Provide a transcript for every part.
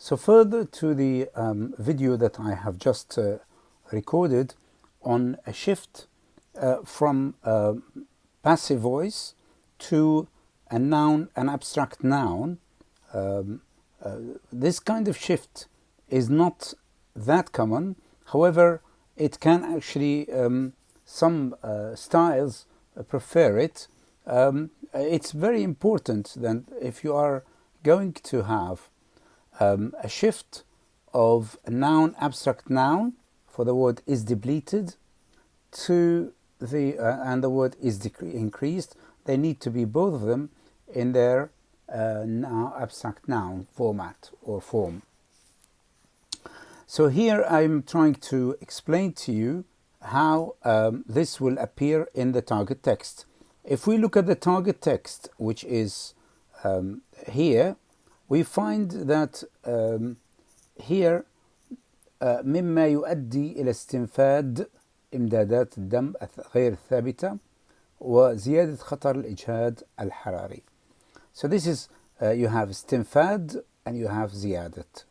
So further to the video that I have just recorded on a shift from passive voice to a noun, an abstract noun, this kind of shift is not that common. However, it can actually, some styles prefer it. It's very important that if you are going to have a shift of a noun, abstract noun, for the word is depleted to the and the word is increased, they need to be both of them in their now abstract noun format or form. So here I'm trying to explain to you how this will appear in the target text. If we look at the target text, which is here, we find that here مما يؤدي إلى استنفاد إمدادات الدم غير الثابتة وزيادة خطر الإجهاد الحراري. So this is you have استنفاد and you have زيادة.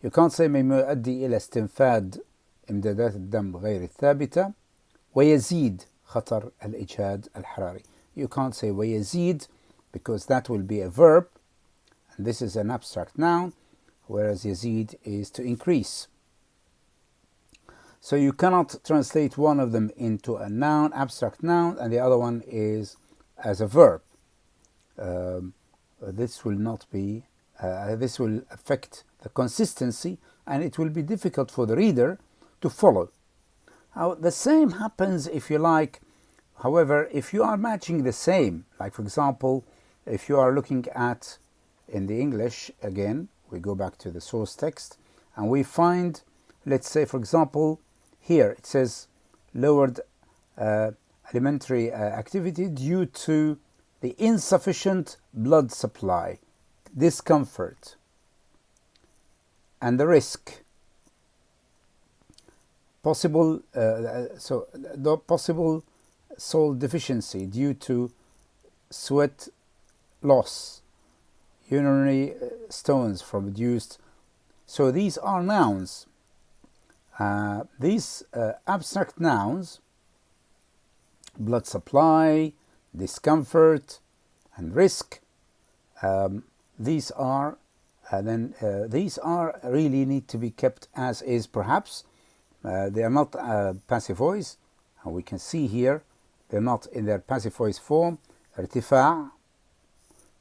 You can't say مما يؤدي إلى استنفاد إمدادات الدم غير الثابتة ويزيد خطر الإجهاد الحراري. You can't say ويزيد because that will be a verb and this is an abstract noun, whereas يزيد is to increase. So you cannot translate one of them into a noun, abstract noun, and the other one is as a verb. This will not be, this will affect the consistency and it will be difficult for the reader to follow. Now, the same happens if you like, however, if you are matching the same, like for example, if you are looking at in the English, again, we go back to the source text and we find, let's say for example, here it says lowered alimentary activity due to the insufficient blood supply, discomfort, and the risk. Possible, so the possible salt deficiency due to sweat loss, urinary stones from reduced. So these are nouns. These abstract nouns, blood supply, discomfort, and risk, these are really need to be kept as is. Perhaps they are not passive voice, and we can see here they're not in their passive voice form. ارتفاع,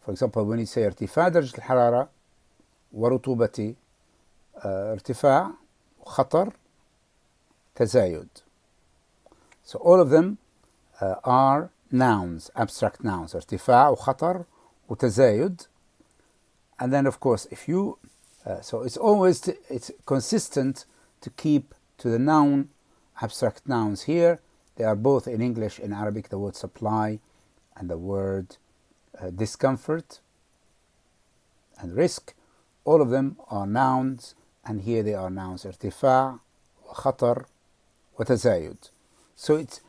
for example, when you say ارتفاع درجة الحرارة ورطوبة ارتفاع خطر تزايد. So all of them are nouns, abstract nouns, ارتفاع وخطر وتزايد. And then of course if you, so it's always, it's consistent to keep to the noun, abstract nouns here. They are both in English, in Arabic, the word supply and the word discomfort and risk. All of them are nouns, and here they are nouns, ارتفاع وخطر وتزايد. So it's,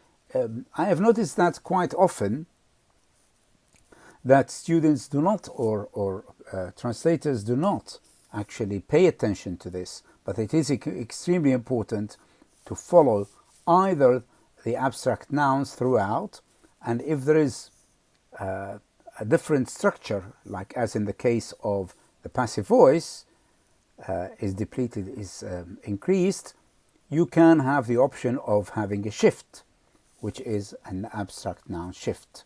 I have noticed that quite often that students do not, or translators do not actually pay attention to this, but it is extremely important to follow either the abstract nouns throughout, and if there is a different structure, like as in the case of the passive voice, is depleted, is increased, you can have the option of having a shift, which is an abstract noun shift.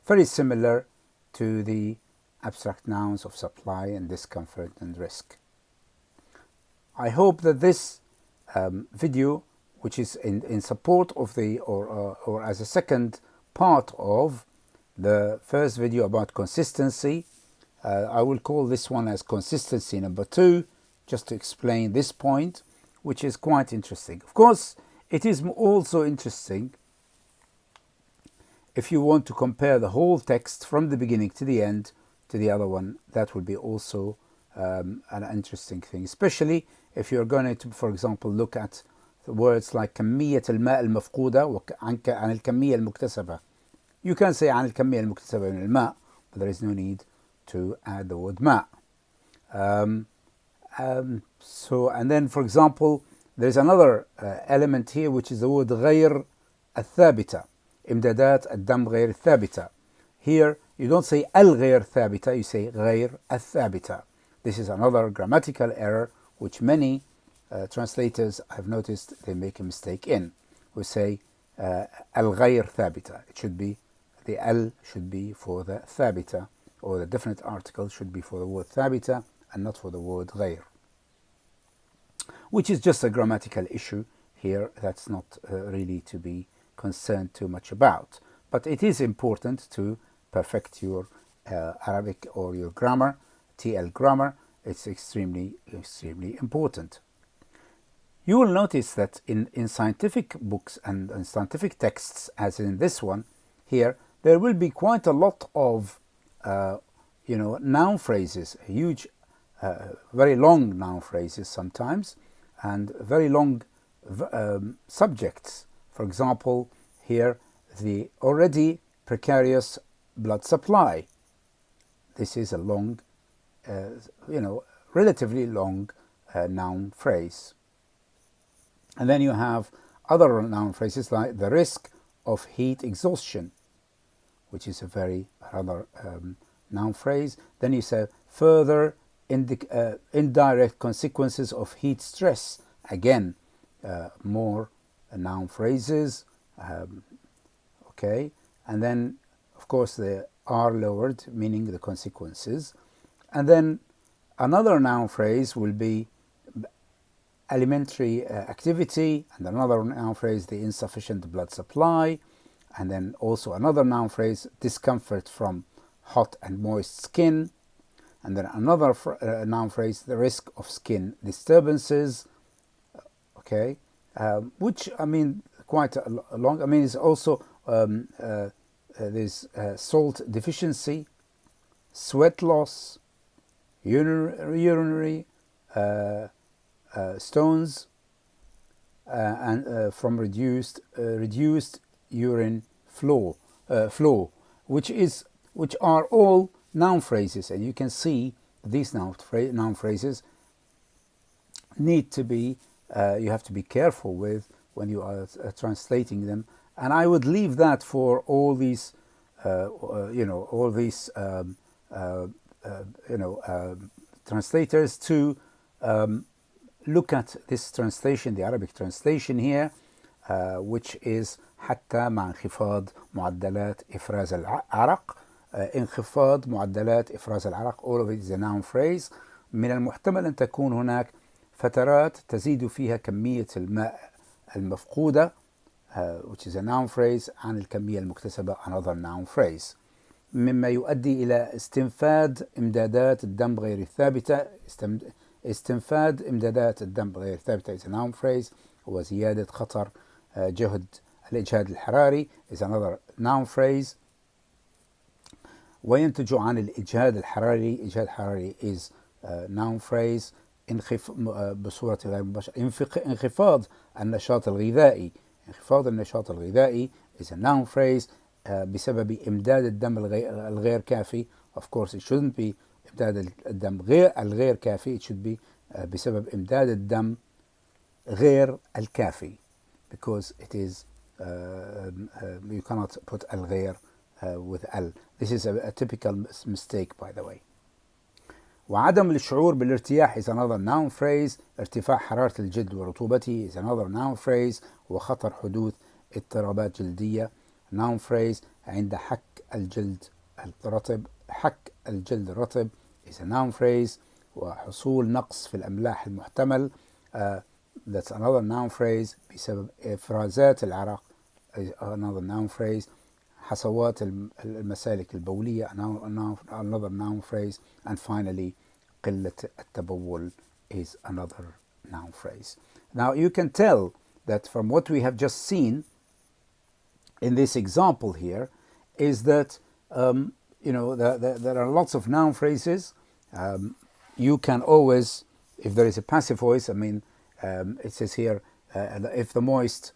Very similar to the abstract nouns of supply and discomfort and risk. I hope that this video, which is in support of the, or as a second part of the first video about consistency, I will call this one as consistency number 2, just to explain this point, which is quite interesting. Of course, it is also interesting if you want to compare the whole text from the beginning to the end to the other one. That would be also an interesting thing, especially if you're going to, for example, look at the words like كمية الماء المفقودة عن الكمية المكتسبة. You can say عن الكمية المكتسبة من الماء, but there is no need to add the word ماء. So, and then, for example, there's another element here, which is the word غير الثابتة. إمدادات الدم غير الثابتة. Here, you don't say الغير ثابتة, you say غير الثابتة. This is another grammatical error, which many translators I've noticed they make a mistake in. We say الغير ثابتة. It should be, the al should be for the ثابتة, or the definite article should be for the word ثابتة and not for the word غير. Which is just a grammatical issue here that's not really to be concerned too much about. But it is important to perfect your Arabic or your grammar, TL grammar. It's extremely, extremely important. You will notice that in scientific books and in scientific texts, as in this one here, there will be quite a lot of noun phrases, huge, very long noun phrases sometimes, and very long subjects. For example, here, the already precarious blood supply. This is a long, relatively long noun phrase. And then you have other noun phrases like the risk of heat exhaustion, which is a very rather noun phrase. Then you say further indirect consequences of heat stress. Again, more noun phrases. Okay, and then of course the are lowered, meaning the consequences. And then another noun phrase will be alimentary activity, and another noun phrase, the insufficient blood supply, and then also another noun phrase, discomfort from hot and moist skin, and then another noun phrase, the risk of skin disturbances. Okay, which I mean quite a long. I mean it's also there's salt deficiency, sweat loss, urinary stones, and from reduced urine flow, which are all noun phrases, and you can see these noun phrases need to be you have to be careful with when you are translating them. And I would leave that for all these translators to look at this translation, the Arabic translation here, which is حتى مع انخفاض معدلات إفراز العرق. انخفاض معدلات إفراز العرق, all of it is a noun phrase. من المحتمل أن تكون هناك فترات تزيد فيها كمية الماء المفقودة, which is a noun phrase, عن الكمية المكتسبة, another noun phrase. مما يؤدي إلى استنفاد إمدادات الدم غير الثابتة. استنفاد إمدادات الدم غير الثابتة is a noun phrase. وزيادة خطر جهد الإجهاد الحراري is another noun phrase. وينتج عن الإجهاد الحراري, إجهاد حراري is a noun phrase. بصورة غير مباشرة انخفاض النشاط الغذائي. انخفاض النشاط الغذائي is a noun phrase بسبب إمداد الدم الغير كافي. Of course it shouldn't be إمداد الدم الغير كافي, it should be بسبب إمداد الدم غير الكافي, because it is you cannot put الغير with al. This is a typical mistake, by the way. وعدم الشعور بالارتياح is another noun phrase. ارتفاع حرارة الجلد ورطوبته is another noun phrase. وخطر حدوث اضطرابات جلدية noun phrase. عند حك الجلد الرطب, حك الجلد الرطب is a noun phrase. وحصول نقص في الأملاح المحتمل, that's another noun phrase. بسبب إفرازات العرق is another noun phrase. حصوات المسالك البولية another noun phrase. And finally قلة التبول is another noun phrase. Now you can tell that from what we have just seen in this example here is that there are lots of noun phrases. You can always, if there is a passive voice, I mean it says here if the moist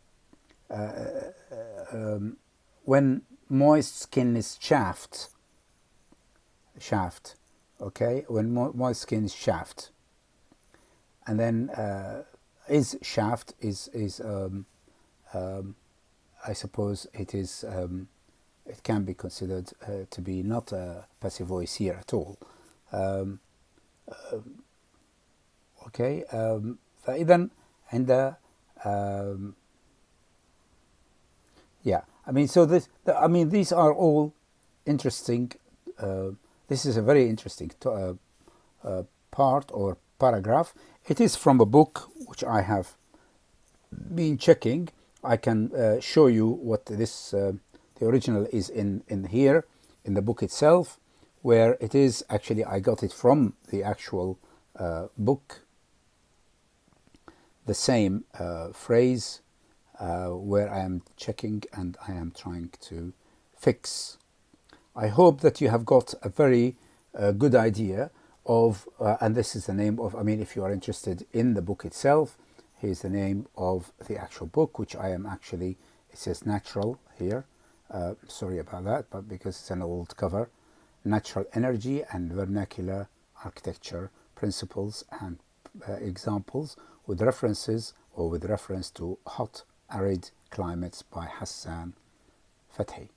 when moist skin is shaft, okay, when moist skin is shaft. and then is shaft is I suppose it is it can be considered to be not a passive voice here at all. Okay. فإذا عند yeah, I mean, so I mean, these are all interesting. This is a very interesting part or paragraph. It is from a book which I have been checking. I can show you what this the original is in here in the book itself, where it is actually I got it from the actual book. The same phrase where I am checking and I am trying to fix. I hope that you have got a very good idea of, and this is the name of, I mean, if you are interested in the book itself, here's the name of the actual book, which I am actually, it says natural here. Sorry about that, but because it's an old cover. Natural Energy and Vernacular Architecture Principles and Examples with references or with reference to Hot Arid Climates by Hassan Fathi.